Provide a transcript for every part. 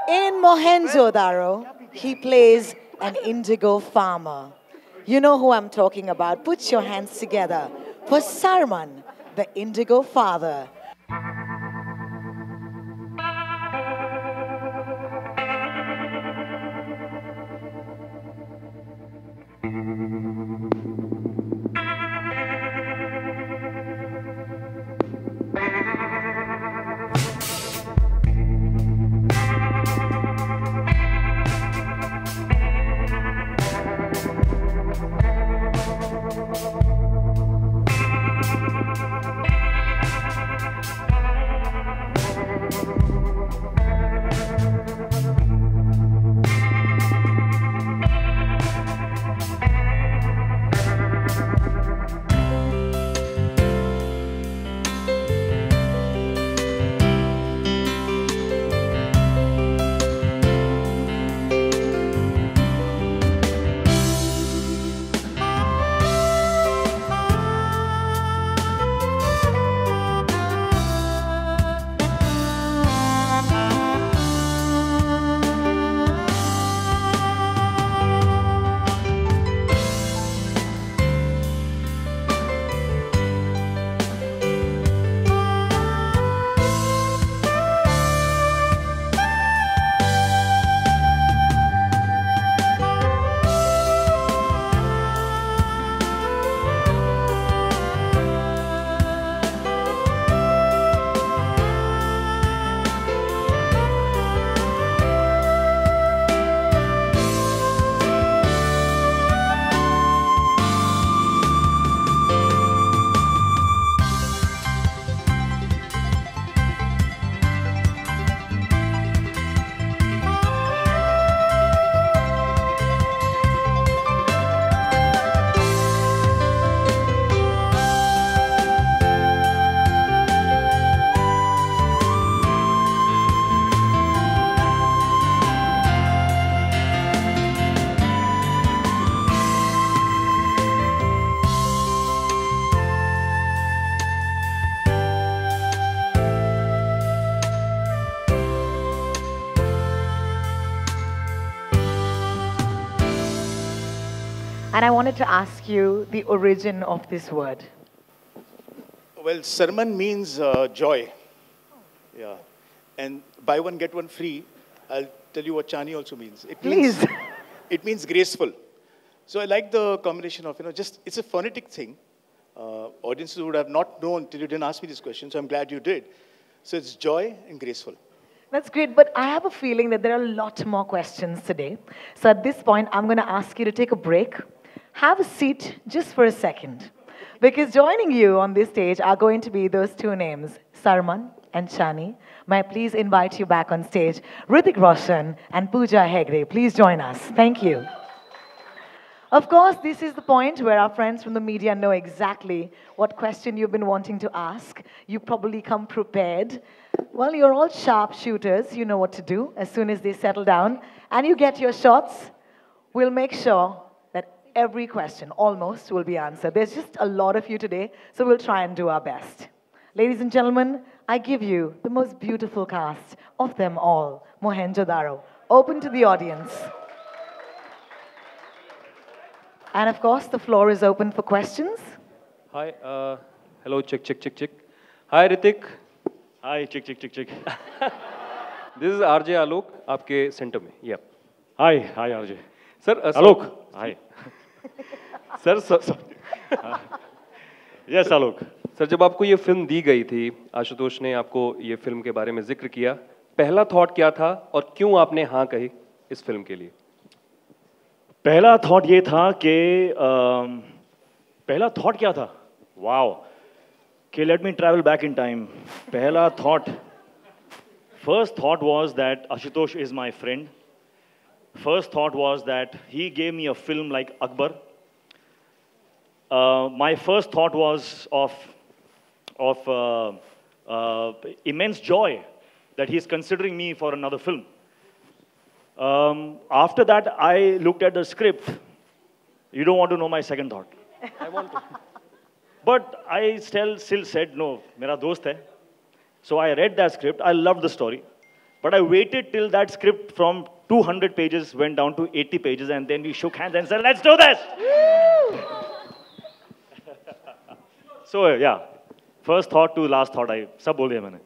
In Mohenjo-daro, he plays an indigo farmer. You know who I'm talking about. Put your hands together for Sarman, the indigo father. And I wanted to ask you the origin of this word. Well, Sarman means joy. Yeah. And buy one, get one free. I'll tell you what Chani also means. Please. It means graceful. So I like the combination of, just, it's a phonetic thing. Audiences would have not known till you didn't ask me this question, so I'm glad you did. So it's joy and graceful. That's great, but I have a feeling that there are a lot more questions today. So at this point, I'm going to ask you to take a break. Have a seat just for a second. Because joining you on this stage are going to be those two names, Sarman and Chani. May I please invite you back on stage, Hrithik Roshan and Pooja Hegde. Please join us. Thank you. Of course, this is the point where our friends from the media know exactly what question you've been wanting to ask. You probably come prepared. Well, you're all sharp shooters. You know what to do as soon as they settle down. And you get your shots. We'll make sure that every question, almost, will be answered. There's just a lot of you today, so we'll try and do our best. Ladies and gentlemen, I give you the most beautiful cast of them all, Mohenjo-daro. Open to the audience. And of course, the floor is open for questions. Hi, hello, check, check, check, check. Hi, Hrithik. Hi, check, check, check, check. This is RJ Alok, आपके center में. Yeah. Hi, hi, RJ. Sir, Alok. Hi. Sir, Yes, Alok. Sir जब आपको ये film दी गई थी, आशुतोष ने आपको ये फिल्म के बारे में जिक्र किया, पहला थॉट क्या था और क्यों आपने हाँ कही इस फिल्म के लिए? पहला थॉट ये था कि पहला थॉट क्या था? वाओ कि let me travel back in time. पहला thought, first thought was that Ashutosh is my friend. First thought was that he gave me a film like Akbar. My first thought was of immense joy that he's considering me for another film. After that, I looked at the script. You don't want to know my second thought. I want to. But I still said, no, mera dost hai. So I read that script. I loved the story. But I waited till that script from 200 pages went down to 80 pages, and then we shook hands and said, let's do this! So, yeah, first thought to last thought, सब बोल दिया मैंने.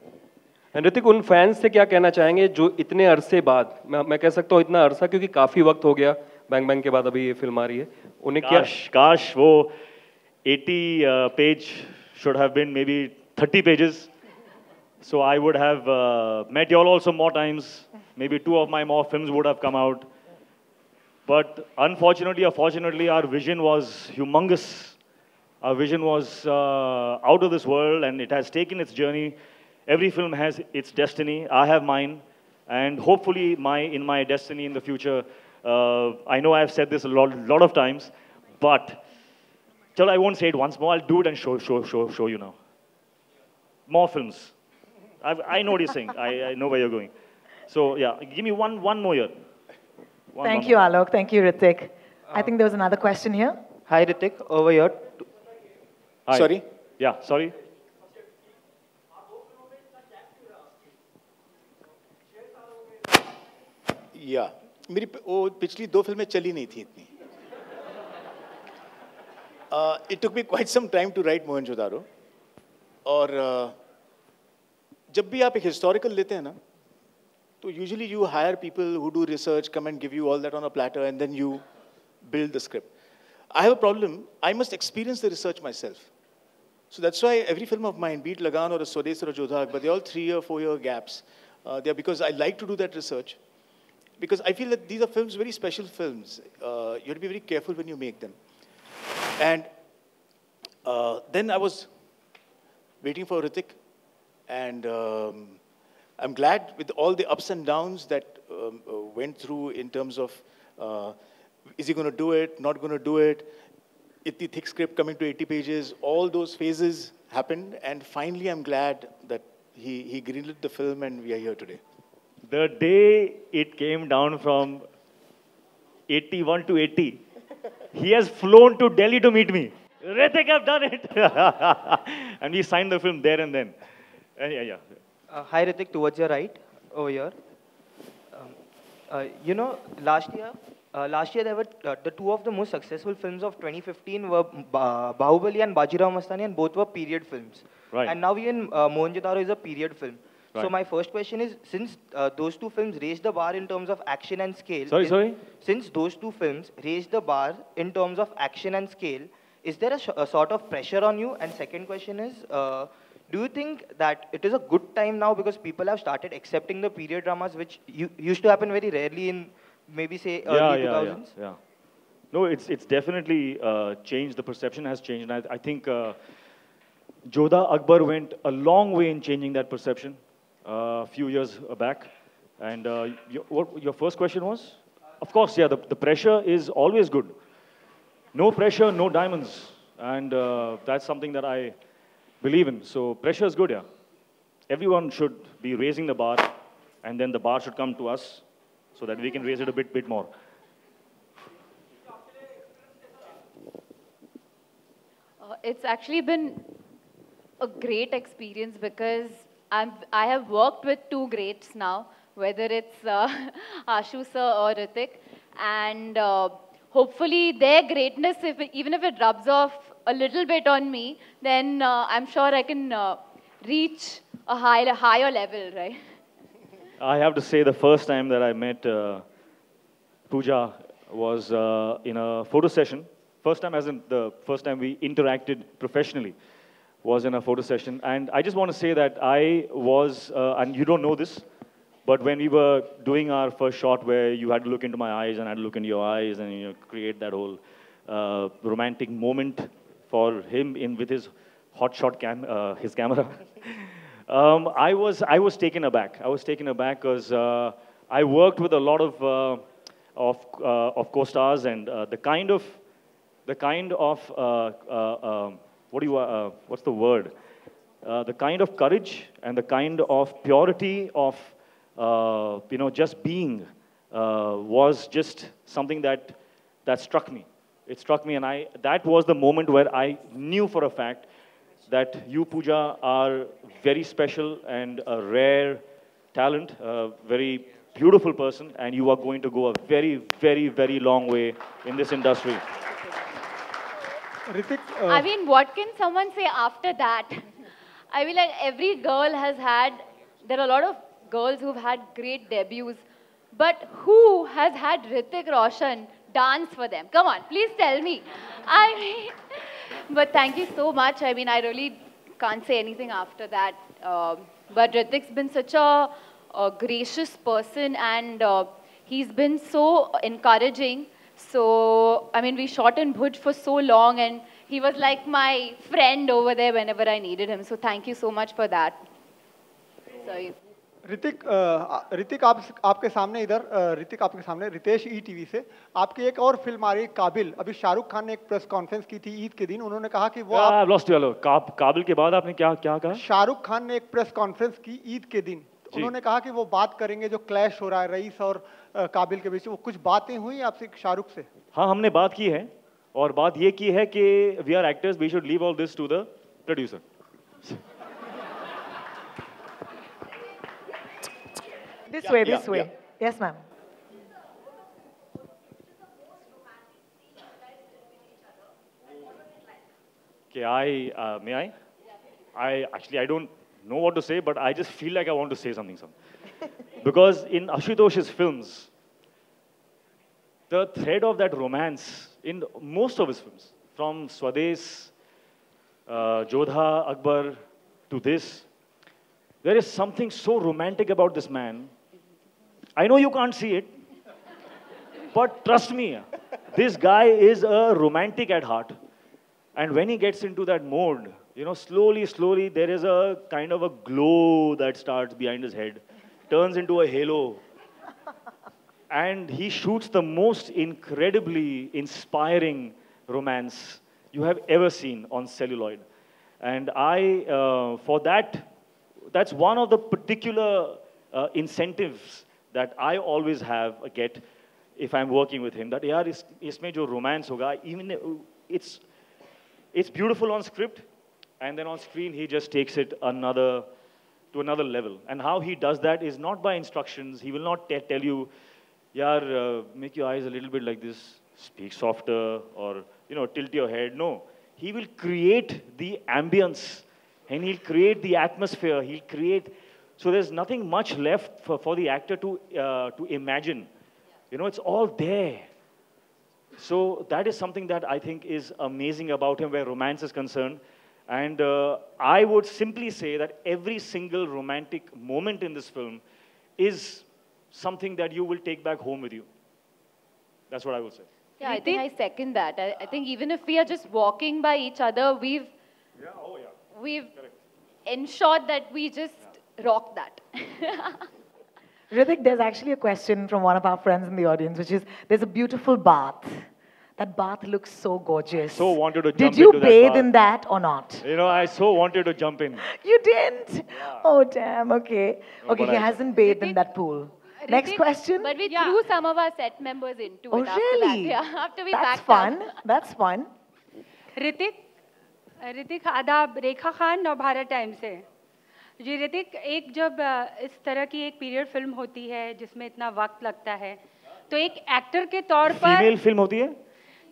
ऋतिक, उन fans से क्या कहना चाहेंगे जो इतने अरसे बाद, मैं कह सकता हूँ इतना अरसा क्योंकि काफ़ी वक्त हो गया, बैंग बैंग के बाद अभी ये फिल्म आ रही है, उन्हें क्या... काश वो 80 page should have been maybe 30 pages. So I would have met you all also more times. Maybe 2 of my more films would have come out. But unfortunately or fortunately, our vision was humongous. Our vision was out of this world, and it has taken its journey. Every film has its destiny. I have mine. And hopefully in my destiny in the future, I know I've said this a lot of times, but I won't say it once more. I'll do it and show you now. More films. I know what you're saying. I know where you're going. So yeah, give me one more year. Thank you, Alok. Thank you, Hrithik. I think there was another question here. Hi, Hrithik. Over here. Hi. Sorry? Yeah, sorry. या मेरी वो पिछली 2 फिल्में चली नहीं थी इतनी. It took me quite some time to write Mohenjodaro. और जब भी आप एक historical लेते हैं ना, तो usually you hire people who do research, come and give you all that on a platter, and then you build the script. I have a problem. I must experience the research myself. So that's why every film of mine, be it Lagan or a Swades or a Jodha Akbar, they're all 3-year, 4-year gaps. They're because I like to do that research. Because I feel that these are films, very special films. You have to be very careful when you make them. And then I was waiting for Hrithik, and I'm glad with all the ups and downs that went through in terms of is he going to do it, not going to do it, itni thick script coming to 80 pages, all those phases happened, and finally I'm glad that he greenlit the film and we are here today. The day it came down from 81 to 80, he has flown to Delhi to meet me. Hrithik, I've done it. And we signed the film there and then. Yeah. Hi, Hrithik, towards your right, over here. You know, last year there were the 2 of the most successful films of 2015 were Bahubali and Bajirao Mastani, and both were period films. Right. And now even Mohenjo-daro is a period film. Right. So my first question is, since those 2 films raised the bar in terms of action and scale... Sorry? Since those 2 films raised the bar in terms of action and scale, is there a sort of pressure on you? And second question is, do you think that it is a good time now because people have started accepting the period dramas, which used to happen very rarely in maybe say early 2000s? Yeah. No, it's definitely changed. The perception has changed. And I think Jodha Akbar went a long way in changing that perception a few years back. And what your first question was? Of course, yeah, the pressure is always good. No pressure, no diamonds. And that's something that I believe in. So pressure is good, yeah. Everyone should be raising the bar, and then the bar should come to us so that we can raise it a bit more. It's actually been a great experience because I have worked with 2 greats now, whether it's Ashu sir or Hrithik, and hopefully their greatness, even if it rubs off a little bit on me, then I'm sure I can reach a higher level, right? I have to say the first time that I met Pooja was in a photo session. First time, as in the first time we interacted professionally, was in a photo session. And I just want to say that I was, and you don't know this, but when we were doing our first shot where you had to look into my eyes and I had to look into your eyes and create that whole romantic moment for him with his hot shot his camera, I was taken aback. I was taken aback because I worked with a lot of co-stars, and the kind of what's the word? The kind of courage and the kind of purity of just being was just something that struck me. It struck me, and that was the moment where I knew for a fact that you, Pooja, are very special and a rare talent, a very beautiful person, and you are going to go a very, very, very long way in this industry. Ritik, I mean, what can someone say after that? I mean, like every girl has had, there are a lot of girls who've had great debuts, but who has had Hrithik Roshan dance for them? Come on, please tell me. I mean, but thank you so much. I mean, I really can't say anything after that. But Hrithik's been such a gracious person, and he's been so encouraging. So, I mean, we shot in Bhuj for so long, and he was like my friend over there whenever I needed him. So, thank you so much for that. Sorry. Hrithik Hrithik आपके सामने इधर ऋतिक आपके सामने Ritesh ETV से आपकी एक और film आ रही है काबिल। अभी शाहरुख खान ने एक प्रेस कॉन्फ्रेंस की थी ईद के दिन, उन्होंने कहा कि वो लॉस्ट यू काबिल के बाद आपने क्या क्या कहा? शाहरुख खान ने एक प्रेस कॉन्फ्रेंस की ईद के दिन, उन्होंने कहा कि वो बात करेंगे जो क्लैश हो रहा है रईस और काबिल के बीच। वो कुछ बातें हुई आपसे शाहरुख से? हाँ, हमने बात की है, और बात ये की है कि we are actors, we should leave all this to the producer. This way, this way. Yes, ma'am. Okay, may I? I don't know what to say, but I just feel like I want to say something. Because in Ashutosh's films, the thread of that romance in most of his films, from Swades, Jodha, Akbar, to this, there is something so romantic about this man. I know you can't see it, but trust me, this guy is a romantic at heart. And when he gets into that mode, you know, slowly, slowly, there is a kind of a glow that starts behind his head, turns into a halo. And he shoots the most incredibly inspiring romance you have ever seen on celluloid. And for that, that's one of the particular incentives that I always get if I'm working with him. That yaar, isme jo romance hoga, even it's beautiful on script, and then on screen he just takes it to another level. And how he does that is not by instructions. He will not tell you, yaar, make your eyes a little bit like this, speak softer, or tilt your head. No, he will create the ambience, and he'll create the atmosphere. He'll create. So there's nothing much left for the actor to imagine. It's all there. So that is something that I think is amazing about him where romance is concerned. And I would simply say that every single romantic moment in this film is something that you will take back home with you. That's what I would say. Yeah, I think I second that. I think even if we are just walking by each other, we've ensured that we just rock that. Hrithik, there's actually a question from one of our friends in the audience, which is, there's a beautiful bath. That bath looks so gorgeous. So wanted to jump Did you into bathe that in that or not? I so wanted to jump in. You didn't? Yeah. Oh, damn, okay. No, Okay, but he I- hasn't bathed in that pool. Next question? But we threw some of our set members into Oh, it after really? that. Yeah, after we That's packed fun. up. That's fun. Hrithik आदाब रेखा Khan Navbharat time से जी। ऋतिक, एक जब इस तरह की एक period film होती है जिसमें इतना वक्त लगता है, तो एक एक्टर के तौर पर फीमेल फिल्म होती है?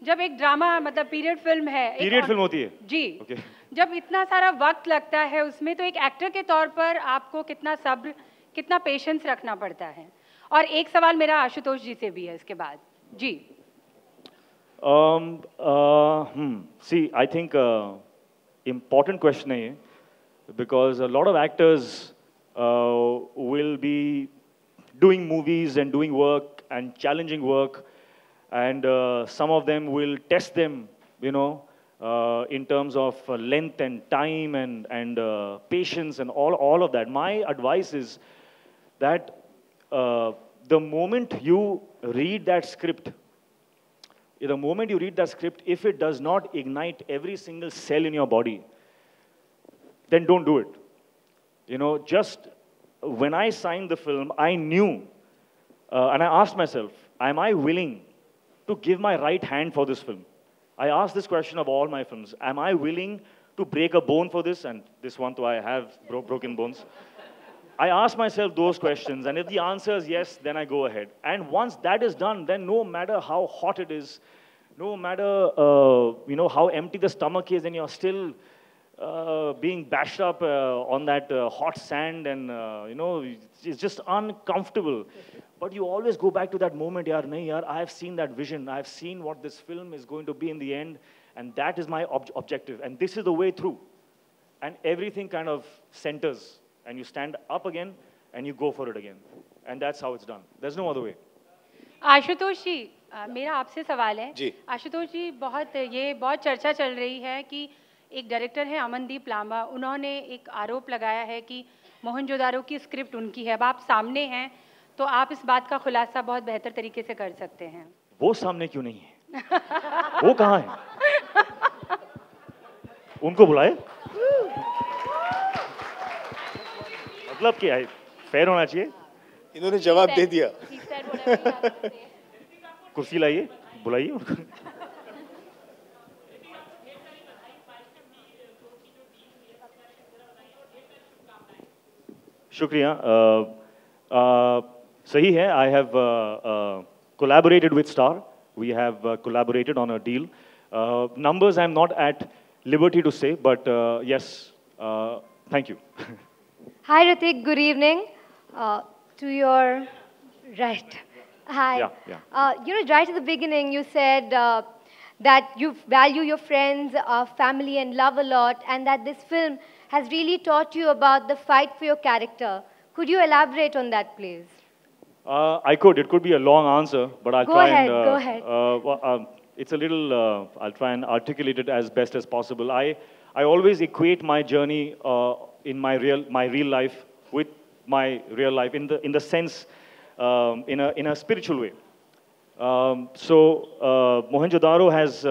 जब एक ड्रामा मतलब पीरियड फिल्म है, पीरियड फिल्म होती है जी। Okay. जब इतना सारा वक्त लगता है उसमें, तो एक एक्टर के तौर पर आपको कितना सब्र, कितना पेशेंस रखना पड़ता है? और एक सवाल मेरा आशुतोष जी से भी है इसके बाद जी। See, I think important question है ये, because a lot of actors will be doing movies and doing work and challenging work, and some of them will test them, in terms of length and time and patience and all of that. My advice is that the moment you read that script, if it does not ignite every single cell in your body, then don't do it. Just when I signed the film, I knew, and I asked myself, am I willing to give my right hand for this film? I asked this question of all my films. Am I willing to break a bone for this? And this one too, I have broken bones. I ask myself those questions, and if the answer is yes, then I go ahead. And once that is done, then no matter how hot it is, no matter how empty the stomach is, and you're still being bashed up on that hot sand, and it's just uncomfortable. But you always go back to that moment, yaar, nahi yaar, I have seen that vision. I have seen what this film is going to be in the end, and that is my objective. And this is the way through. And everything kind of centers, and you stand up again, and you go for it again. And that's how it's done. There's no other way. Ashutosh जी, मेरा आपसे सवाल है जी। आशुतोष जी, बहुत चर्चा चल रही है कि एक डायरेक्टर है अमनदीप लांबा, उन्होंने एक आरोप लगाया है कि मोहनजोदारो की स्क्रिप्ट उनकी है। अब आप सामने हैं तो आप इस बात का खुलासा बहुत बेहतर तरीके से कर सकते हैं। वो सामने क्यों नहीं है? वो कहाँ है? उनको बुलाए? मतलब क्या है? फेयर होना चाहिए। इन्होंने जवाब दे दिया। कुर्सी लाइए, बुलाइए उनको। शुक्रिया। सही है। I have collaborated with Star. We have collaborated on a deal. Numbers I'm not at liberty to say, but yes, thank you. Hi Hrithik, good evening. To your right. Hi. Yeah. Right at the beginning you said that you value your friends, family and love a lot, and that this film has really taught you about the fight for your character. Could you elaborate on that, please? I could. It could be a long answer, but I'll Go try ahead, and... go ahead. It's a little... I'll try and articulate it as best as possible. I always equate my journey in my real life with my real life in the sense, in a spiritual way. Mohenjo-daro has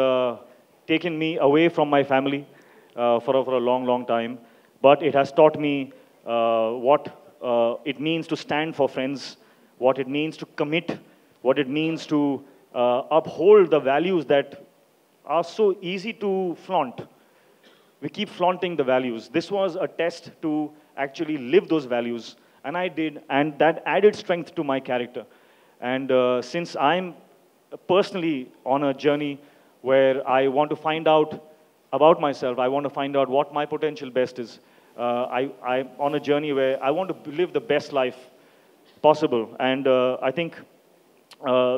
taken me away from my family for a long time, but it has taught me what it means to stand for friends, what it means to commit, what it means to uphold the values that are so easy to flaunt. We keep flaunting the values. This was a test to actually live those values, and I did, and that added strength to my character. And since I'm personally on a journey where I want to find out about myself, I want to find out what my potential best is, I'm on a journey where I want to live the best life possible. And I think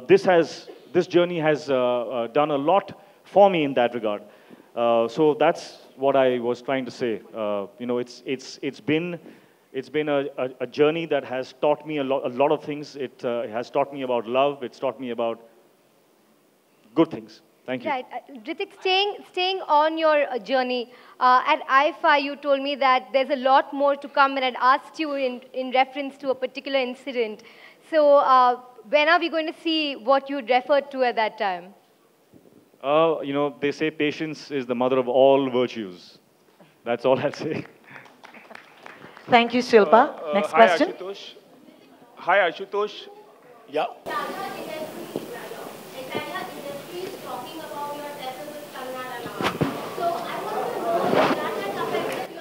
this journey has done a lot for me in that regard. So that's what I was trying to say. It's been a journey that has taught me a lot of things. It has taught me about love. It's taught me about good things. Thank you. Right. Hrithik, staying on your journey, at IFA you told me that there's a lot more to come, and I'd asked you in reference to a particular incident. So when are we going to see what you referred to at that time? They say patience is the mother of all virtues. That's all I'll say. Thank you, Shilpa. Next question. Hi, Ashutosh. Yeah.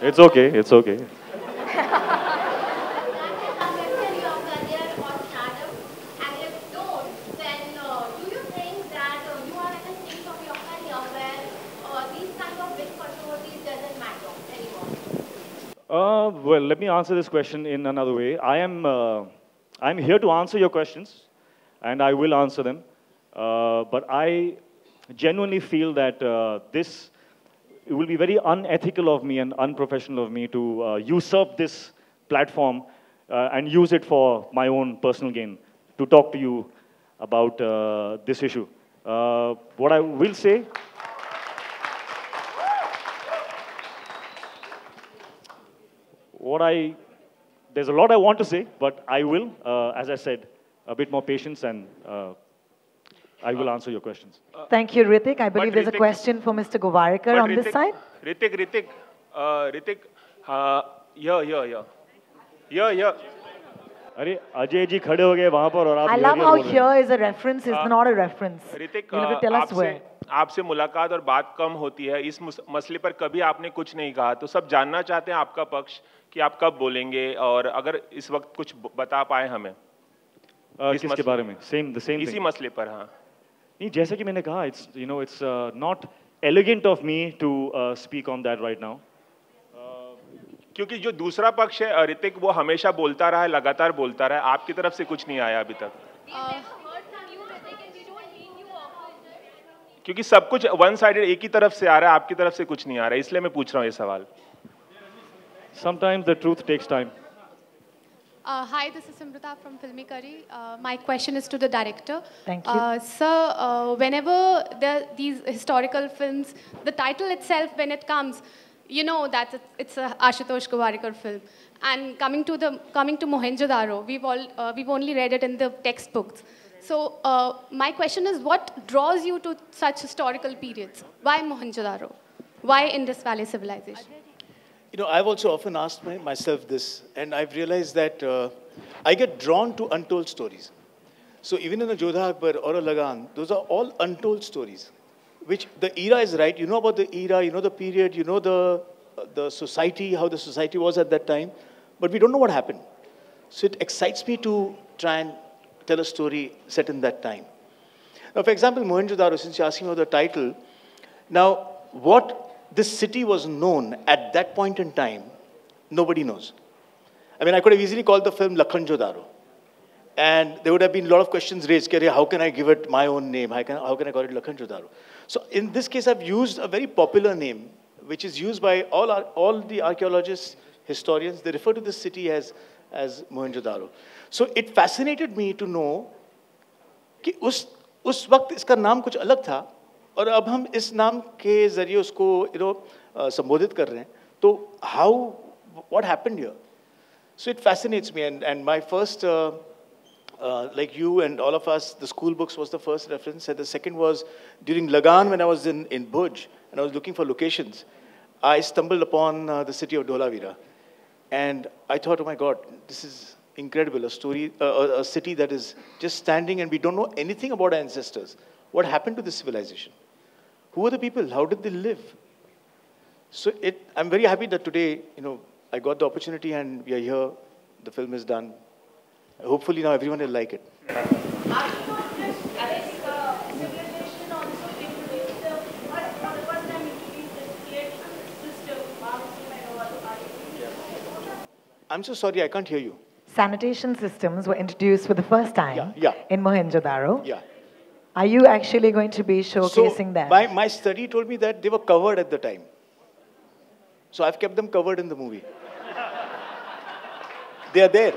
It's okay, it's okay. Well, let me answer this question in another way. I'm here to answer your questions, and I will answer them. But I genuinely feel that it will be very unethical of me and unprofessional of me to usurp this platform and use it for my own personal gain to talk to you about this issue. What I will say... There's a lot I want to say, but I will, as I said, a bit more patience, and I will answer your questions. Thank you, Hrithik. I believe there's a question for Mr. Govarkar on this side. Hrithik, here. अरे अजय जी खड़े हो गए वहाँ पर और आप I love how here is a reference, is not a reference. Hrithik, You'll have to tell us where. आपसे मुलाकात और बात कम होती है, इस मसले पर कभी आपने कुछ नहीं कहा, तो सब जानना चाहते हैं आपका पक्ष कि आप कब बोलेंगे, और अगर इस वक्त कुछ बता पाए हमें किसके बारे में? सेम इसी मसले पर। हाँ नहीं, जैसे कि मैंने कहा, it's not elegant of me to speak on that right now. क्योंकि जो दूसरा पक्ष है ऋतिक, वो हमेशा बोलता रहा है, लगातार बोलता रहा है, आपकी तरफ से कुछ नहीं आया अभी तक। क्योंकि सब कुछ वन साइडेड एक ही तरफ से आ रहा है, आपकी तरफ से कुछ नहीं आ रहा है, इसलिए मैं पूछ रहा हूँ ये सवाल। Sometimes the truth takes time. Hi, this is Simrita from Filmy Curry. My question is to the director. Thank you. Sir, whenever there are these historical films, the title itself, when it comes, you know that it's a Ashutosh Gowarikar film. And coming to Mohenjo-daro, we've only read it in the textbooks. So my question is, what draws you to such historical periods? Why Mohenjo-daro? Why Indus Valley Civilization? You know, I've also often asked myself this, and I've realized that I get drawn to untold stories. So even in a Jodha Akbar or a Lagan, those are all untold stories, which the era is right. You know about the era, you know the period, you know the society, how the society was at that time, but we don't know what happened. So it excites me to try and tell a story set in that time. Now, for example, Mohenjo-daro, since you're asking about the title, now what this city was known at that point in time, nobody knows. I mean, I could have easily called the film Lakhanjo-daro. And there would have been a lot of questions raised. How can I give it my own name? How can I call it Lakhanjo-daro? So in this case, I've used a very popular name, which is used by all the archaeologists, historians. They refer to this city as Mohenjo-daro. So it fascinated me to know कि उस वक्त इसका नाम कुछ अलग था, और अब हम इस नाम के जरिए उसको संबोधित कर रहे हैं, तो what happened here? So it fascinates me, and my first, like you and all of us, the school books was the first reference, and the second was during Lagan when I was in Bhuj, and I was looking for locations. I stumbled upon the city of Dholavira, and I thought, oh my God, this is incredible, a story, a city that is just standing, and we don't know anything about our ancestors. What happened to this civilization? Who are the people? How did they live? So I'm very happy that today, I got the opportunity and we are here. The film is done. Hopefully now everyone will like it. I'm so sorry, I can't hear you. Sanitation systems were introduced for the first time in Mohenjo-daro. Yeah. Are you actually going to be showcasing that? My study told me that they were covered at the time. So I've kept them covered in the movie. They are there.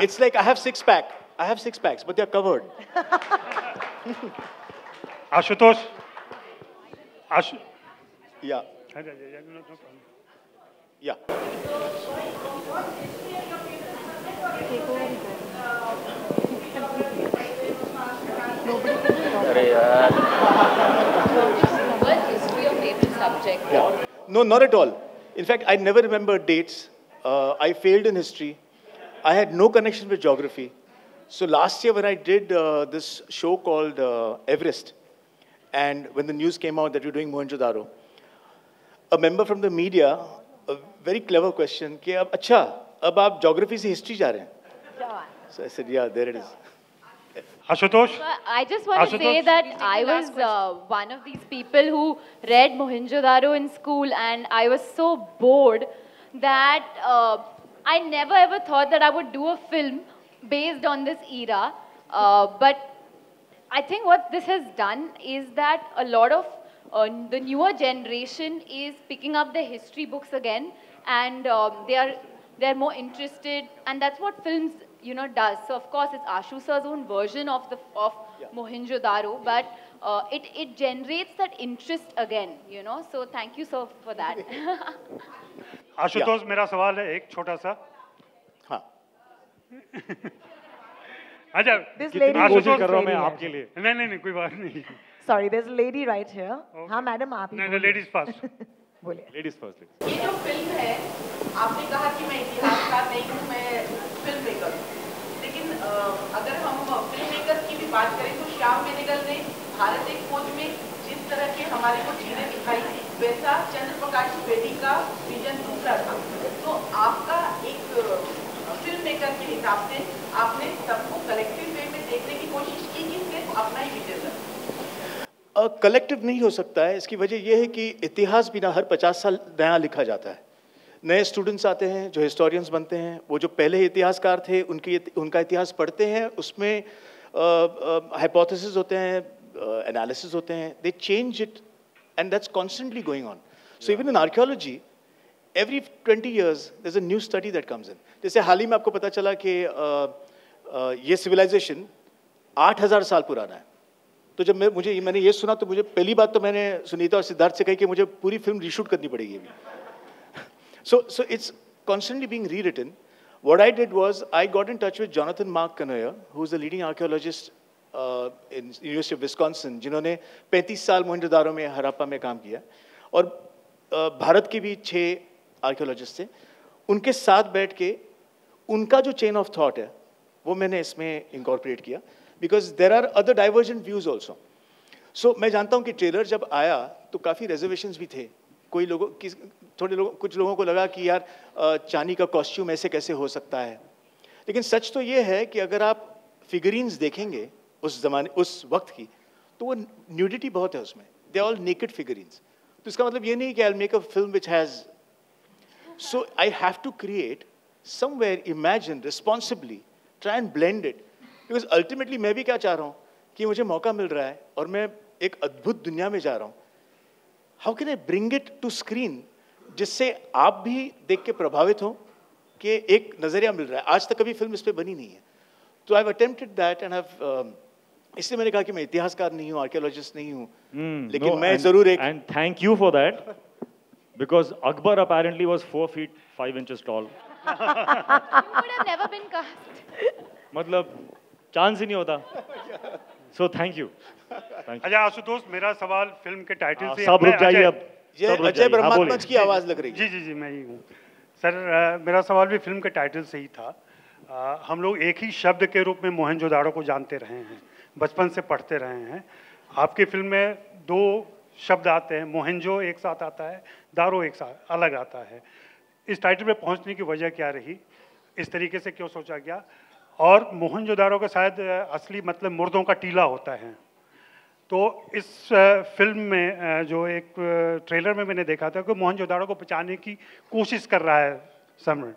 It's like I have six-pack. I have six-packs, but they are covered. Ashutosh. Yeah. Yeah. History your favorite subject? Yeah. No, not at all. In fact, I never remember dates. I failed in history. I had no connection with geography. So last year when I did this show called Everest, and when the news came out that you're doing Mohenjo-daro, a member from the media, a very clever question, कि अब आप geography से history जा रहे हैं? So I said, yeah, there it is. Ashutosh? I just want to say that I was one of these people who read Mohenjo-daro in school, and I was so bored that I never ever thought that I would do a film based on this era. But I think what this has done is that a lot of the newer generation is picking up the history books again, and they're more interested, and that's what films does. So of course it's Ashu sir's own version of Mohenjo-daro, but it generates that interest again, So thank you sir for that. Ashutosh, मेरा सवाल है एक छोटा सा। हाँ। अच्छा, कोशिश कर रहा हूँ मैं आपके लिए। नहीं, कोई बात नहीं। Sorry, there's a lady right here. हाँ, मैडम आप ही बोलिए। नहीं, ladies first. बोलिए। Ladies first. ये जो फिल्म है, आपने कहा कि मैं इतिहासकार नहीं हूँ, मैं फिल्म मेकर हूँ। लेकिन अगर हम फिल्म मेकर की भी बात करें तो श्याम बेनेगल ने भारत एक खोज में हमारे को चीजें दिखाई, वैसा चंद्र प्रकाश बेदी का विजन दूसरा था। तो आपका एक फिल्म मेकर के हिसाब से आपने सबको कलेक्टिव वे में देखने की कोशिश की कि सिर्फ अपना ही विजन था? कलेक्टिव नहीं हो सकता है। इसकी वजह यह है कि इतिहास भी ना हर 50 साल नया लिखा जाता है। नए स्टूडेंट्स आते हैं जो हिस्टोरियंस बनते हैं, वो जो पहले इतिहासकार थे उनका इतिहास पढ़ते हैं, उसमें हाइपोथेसिस होते हैं, एनालिसिस होते हैं, दे change it and that's constantly going on. So even in archaeology every 20 years there's a new study that comes in. जैसे हाल ही में आपको पता चला कि ये सिविलाइजेशन 8000 साल पुराना है। तो जब मैंने ये सुना तो मुझे पहली बात तो मैंने सुनीता और सिद्धार्थ से कही कि मुझे पूरी फिल्म रीशूट करनी पड़ेगी अभी। So it's constantly being rewritten. What I did was I got in touch with Jonathan Mark Canoyer, who is the leading archaeologist in University of Wisconsin, जिन्होंने 35 साल मोहनजोदारो में, हड़प्पा में काम किया, और भारत के भी 6 आर्कियोलॉजिस्ट थे। उनके साथ बैठ के उनका जो चेन ऑफ थॉट है वो मैंने इसमें इंकॉर्पोरेट किया, because there are other divergent views also. So मैं जानता हूँ कि ट्रेलर जब आया तो काफ़ी रिजर्वेशंस भी थे। कुछ लोगों को लगा कि यार चांदी का कॉस्ट्यूम ऐसे कैसे हो सकता है, लेकिन सच तो ये है कि अगर आप फिगरीन्स देखेंगे उस वक्त की, तो वो न्यूडिटी बहुत है उसमें, दे ऑल नेकेड फिगरीन्स। तो इसका मतलब ये नहीं कि I make a film which has, so I have to create somewhere, imagine responsibly, try and blend it, because ultimately मैं भी क्या चाह रहा हूँ कि मुझे मौका मिल रहा है और मैं एक अद्भुत दुनिया में जा रहा हूँ। How can I bring it to screen जिससे आप भी देख के प्रभावित हो कि एक नजरिया मिल रहा है। आज तक कभी फिल्म इस पे बनी नहीं है, तो I've attempted that and I've इसलिए मैंने कहा कि मैं इतिहासकार नहीं हूँ, आर्कियोलॉजिस्ट नहीं हूँ, लेकिन मैं जरूर एक, and thank you for that. Because Akbar apparently was 4 feet 5 inches tall. You would have never been cast. मतलब चांस ही नहीं होता. So thank you. अच्छा आशुतोष, मेरा सवाल फिल्म के टाइटल से, सब रुक जाइए अब। ये अजय ब्रह्मात्मज की आवाज लग रही है। जी मैं ही हूँ सर। मेरा सवाल भी फिल्म के टाइटल से ही था। हम लोग एक ही शब्द के रूप में मोहनजोदाड़ो को जानते रहे हैं, बचपन से पढ़ते रहे हैं। आपकी फिल्म में 2 शब्द आते हैं, मोहनजो एक साथ आता है, दारो एक साथ अलग आता है। इस टाइटल पे पहुंचने की वजह क्या रही, इस तरीके से क्यों सोचा गया? और मोहनजोदारो का शायद असली मतलब मुर्दों का टीला होता है। तो इस फिल्म में जो एक ट्रेलर में मैंने देखा था कि मोहनजोदारो को बचाने की कोशिश कर रहा है समर,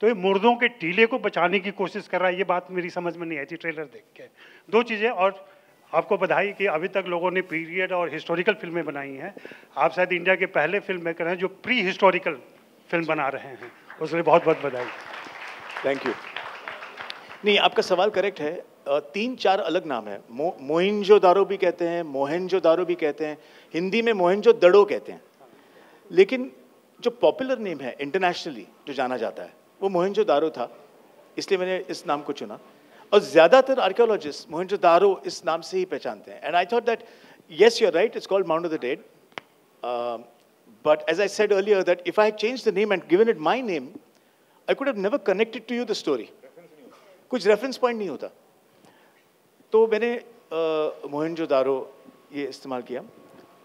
तो ये मुर्दों के टीले को बचाने की कोशिश कर रहा है, ये बात मेरी समझ में नहीं आई थी ट्रेलर देख के। 2 चीज़ें, और आपको बधाई कि अभी तक लोगों ने पीरियड और हिस्टोरिकल फिल्में बनाई हैं। आप शायद इंडिया के पहले फिल्म मेकर हैं जो प्री हिस्टोरिकल फिल्म बना रहे हैं, उसके लिए बहुत बहुत बधाई। Thank you. नहीं, आपका सवाल करेक्ट है। 3-4 अलग नाम है। मोहनजोदारो भी कहते हैं, मोहनजोदारो भी कहते हैं, हिंदी में मोहनजोदड़ो कहते हैं, लेकिन जो पॉपुलर नेम है इंटरनेशनली जो जाना जाता है वो मोहनजोदारो था, इसलिए मैंने इस नाम को चुना। और ज़्यादातर आर्कियोलॉजिस्ट मोहनजोदारो इस नाम से ही पहचानते हैं। And I thought that yes, you're right, it's called Mound of the Dead, but as I said earlier that if I had changed the name and given it my name, I could have never connected to you the story. कुछ reference point नहीं होता, तो मैंने मोहनजोदारो ये इस्तेमाल किया।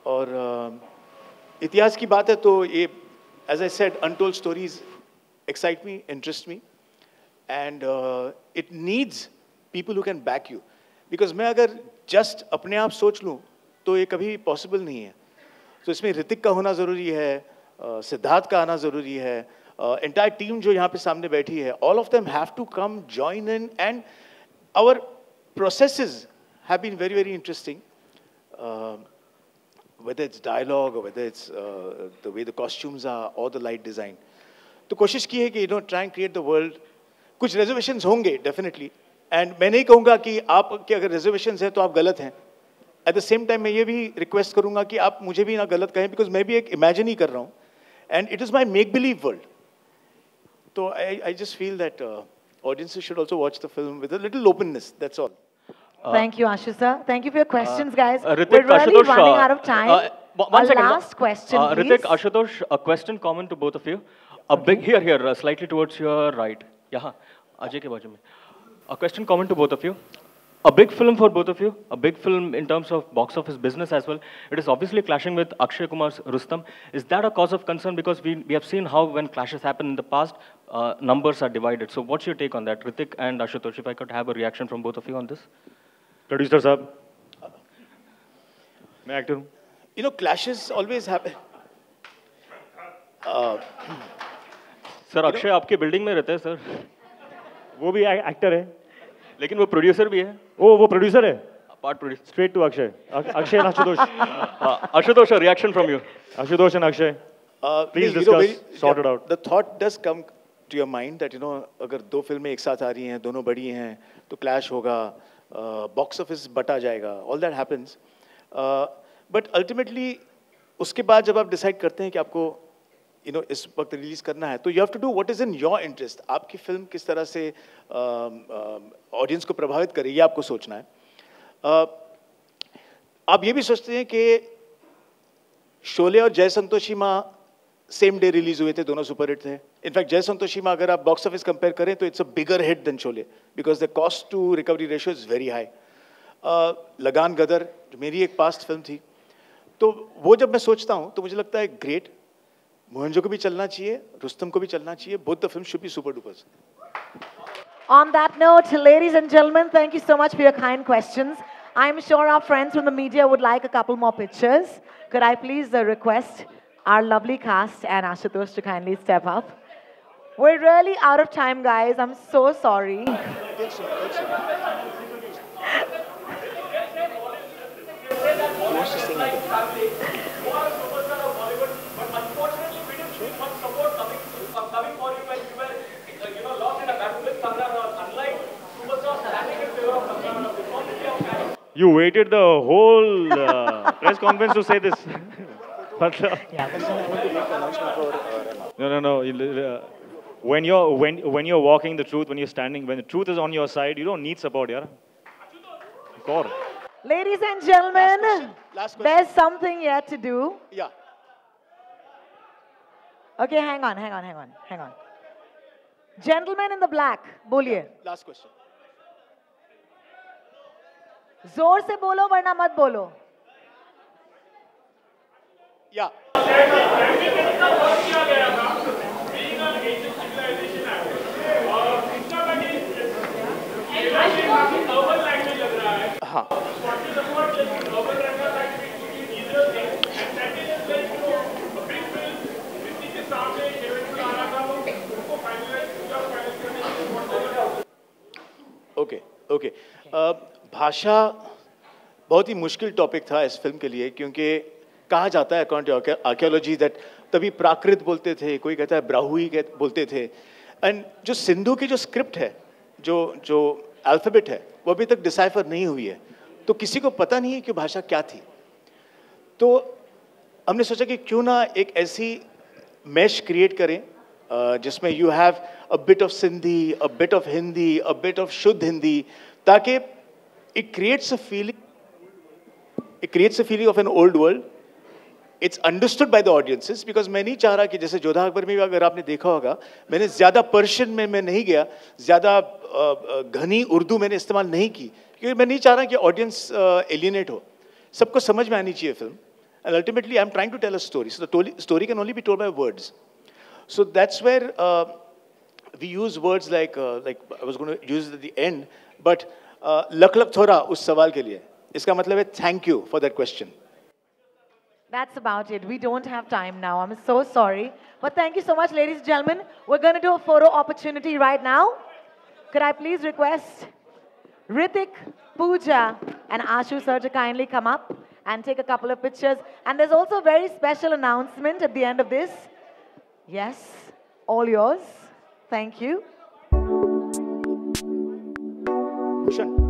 और इतिहास की बात है तो ये, as I said, untold stories excite me, interest me, and it needs people who can back you, because मैं अगर just अपने आप सोच लूँ तो ये कभी पॉसिबल नहीं है। तो इसमें ऋतिक का होना ज़रूरी है, सिद्धार्थ का आना ज़रूरी है, एंटायर टीम जो यहाँ पे सामने बैठी है, all of them have to come join in, and our processes have been very very interesting, whether it's dialogue or whether it's the way the costumes are or the light design. तो कोशिश की है कि try and create the world. कुछ reservations होंगे definitely, and मैं नहीं कहूँगा कि आपके अगर reservations हैं तो आप गलत हैं। At the same time मैं ये भी request करूँगा कि आप मुझे भी ना गलत कहें, because मैं भी एक imagine ही कर रहा हूँ, and it is my make believe world. तो I just feel that audiences should also watch the film with a little openness. That's all. Thank you, Ashu sir. Thank you for your questions, guys. Ritik, We're really Ashutosh, running out of time. One second. Last question, please. Ritik, Ashutosh, a question common to both of you. A big here, slightly towards your right. यहाँ, अजय के बाजू में. A question common to both of you. A big film for both of you, a big film in terms of box office business as well. It is obviously clashing with Akshay Kumar's Rustom. Is that a cause of concern? Because we have seen how when clashes happen in the past, numbers are divided. So what's your take on that? Hrithik and Ashutosh, if I could have a reaction from both of you on this. Producer Saab. May I act? You know, clashes always happen. Sir Akshay आपके building में रहता है sir. वो भी actor है. लेकिन वो producer भी है. वो प्रोड्यूसर है. Part producer. Straight to Akshay. Akshay and Ashutosh. Ashutosh, a reaction from you. Ashutosh and Akshay. Please discuss. Sort it out. The thought does come to your mind that अगर दो फिल्में एक साथ आ रही हैं, दोनों बड़ी हैं, तो clash होगा, box office बटा जाएगा. All that happens. But ultimately उसके बाद जब आप decide करते हैं कि आपको इस वक्त रिलीज करना है, तो you have to do what is in your interest. आपकी फिल्म किस तरह से ऑडियंस को प्रभावित करे, ये आपको सोचना है. आप ये भी सोचते हैं कि शोले और जय संतोषी माँ सेम डे रिलीज हुए थे, दोनों सुपरहिट थे. इनफैक्ट जय संतोषी माँ अगर आप बॉक्स ऑफिस कंपेयर करें तो it's a bigger hit than Sholay because the cost to recovery ratio is very high. Lagaan Gadar जो मेरी एक पास्ट फिल्म थी, तो वो जब मैं सोचता हूँ तो मुझे लगता है ग्रेट, मोहनजो को भी चलना चाहिए, रुस्तम को भी चलना चाहिए. Both the films should be super dupers. On that note, ladies and gentlemen, thank you so much for your kind questions. I'm sure our friends from the media would like a couple more pictures. Could I please request our lovely cast and Ashutosh to kindly step up? We're really out of time, guys. I'm so sorry. You waited the whole press conference to say this. No. When you're walking the truth, when you're standing, when the truth is on your side, you don't need support, yaar. God. Ladies and gentlemen, last question. There's something yet to do. Yeah. Okay, hang on. Gentleman in the black, बोलिए. Last question. जोर से बोलो वरना मत बोलो. Yeah. हाँ. Okay. भाषा बहुत ही मुश्किल टॉपिक था इस फिल्म के लिए, क्योंकि कहा जाता है अकॉर्डिंग टू आर्कियोलॉजी दैट तभी प्राकृत बोलते थे, कोई कहता है ब्राहुई बोलते थे. एंड जो सिंधु की जो स्क्रिप्ट है, जो अल्फाबेट है, वो अभी तक डिसाइफर नहीं हुई है, तो किसी को पता नहीं है कि भाषा क्या थी. तो हमने सोचा कि क्यों ना एक ऐसी मैश क्रिएट करें जिसमें you have a bit of Sindhi, a bit of Hindi, a bit of शुद्ध हिंदी, ताकि it creates a feeling of an old world. It's understood by the audiences, because मैं नहीं चाह रहा कि जैसे जोधा अकबर में भी अगर आपने देखा होगा, मैंने ज़्यादा पर्शियन में मैं नहीं गया, ज़्यादा घनी उर्दू मैंने इस्तेमाल नहीं की, क्योंकि मैं नहीं चाह रहा कि ऑडियंस एलियनेट हो. सबको समझ में आनी चाहिए film. And ultimately, I'm trying to tell a story. So the story can only be told by words. So that's where we use words like I was going to use it at the end, but luck luck थोड़ा उस सवाल के लिए, इसका मतलब है thank you for that question. That's about it. We don't have time now. I'm so sorry. But thank you so much, ladies and gentlemen. We're going to do a photo opportunity right now. Could I please request Hrithik, Pooja, and Ashu sir to kindly come up and take a couple of pictures. And there's also a very special announcement at the end of this. Yes, all yours. Thank you. Bhushan.